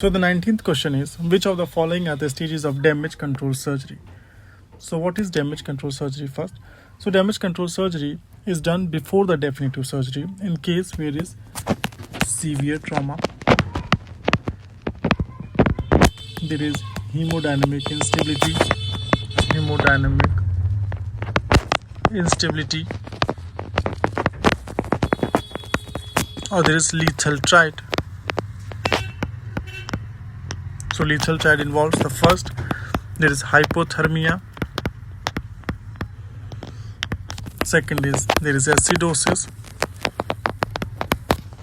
So the 19th question is, which of the following are the stages of damage control surgery? So what is damage control surgery first? So damage control surgery is done before the definitive surgery in case where is severe trauma, there is hemodynamic instability, or there is lethal triad. So lethal triad involves the first, there is hypothermia. Second is there is acidosis.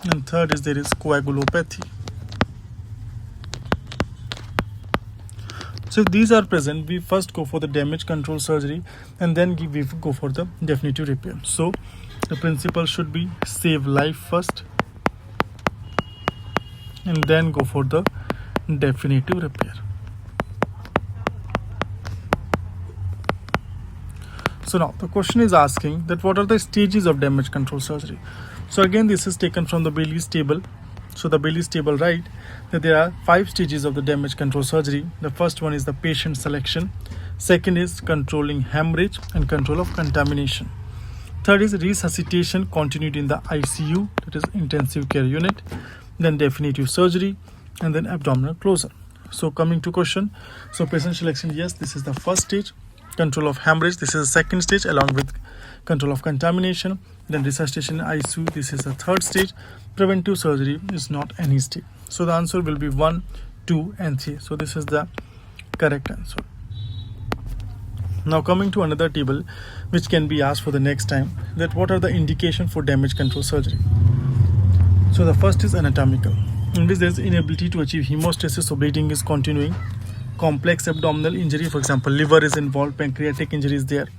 And third is there is coagulopathy. So if these are present, we first go for the damage control surgery and then we go for the definitive repair. So the principle should be save life first and then go for the definitive repair. So now the question is asking that what are the stages of damage control surgery. So again, this is taken from the Bailey's table. So the Bailey's table write that there are 5 stages of the damage control surgery. The first one is the patient selection. Second is controlling hemorrhage and control of contamination. Third is resuscitation continued in the ICU, that is intensive care unit. Then definitive surgery and then abdominal closure. So coming to question, so patient selection, yes, this is the first stage. Control of hemorrhage, this is the second stage along with control of contamination. Then resuscitation in ICU, this is the third stage. Preventive surgery is not any stage. So the answer will be 1, 2 and 3. So this is the correct answer. Now coming to another table which can be asked for the next time, that what are the indications for damage control surgery. So the first is anatomical, in which there is inability to achieve hemostasis, so bleeding is continuing. Complex abdominal injury, for example liver is involved, pancreatic injury is there.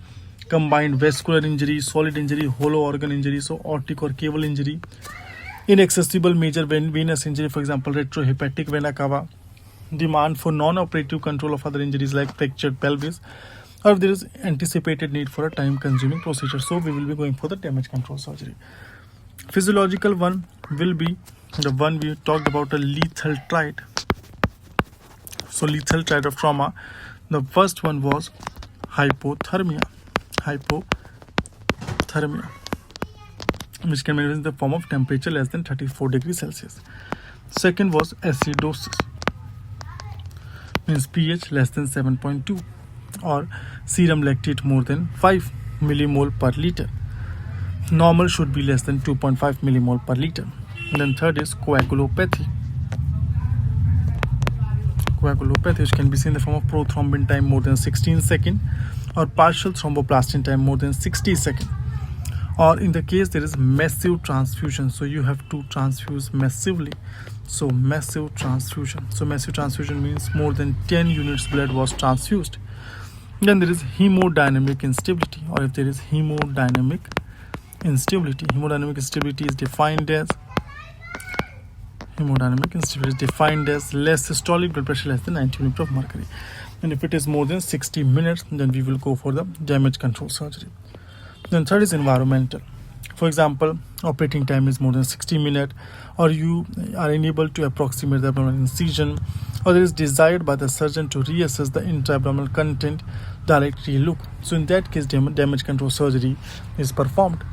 Combined vascular injury, solid injury, hollow organ injury, so aortic or cable injury. Inaccessible major venous injury, for example retrohepatic vena cava. Demand for non-operative control of other injuries like fractured pelvis, or if there is anticipated need for a time-consuming procedure. So we will be going for the damage control surgery. Physiological one will be the one we talked about, a lethal triad. So lethal triad of trauma, the first one was hypothermia, which can manifest in the form of temperature less than 34 degrees Celsius. Second was acidosis, means pH less than 7.2 or serum lactate more than 5 millimole per liter. Normal should be less than 2.5 millimole per liter. And then third is coagulopathy, which can be seen in the form of prothrombin time more than 16 seconds or partial thromboplastin time more than 60 seconds. Or in the case there is massive transfusion, so you have to transfuse massively. So massive transfusion. So massive transfusion means more than 10 units blood was transfused. Then there is hemodynamic instability, or if there is hemodynamic instability is defined as less systolic blood pressure less than 90 units of mercury. And if it is more than 60 minutes, then we will go for the damage control surgery. Then third is environmental. For example, operating time is more than 60 minutes, or you are unable to approximate the abdominal incision, or there is desired by the surgeon to reassess the intra-abdominal content, direct relook. So in that case, damage control surgery is performed.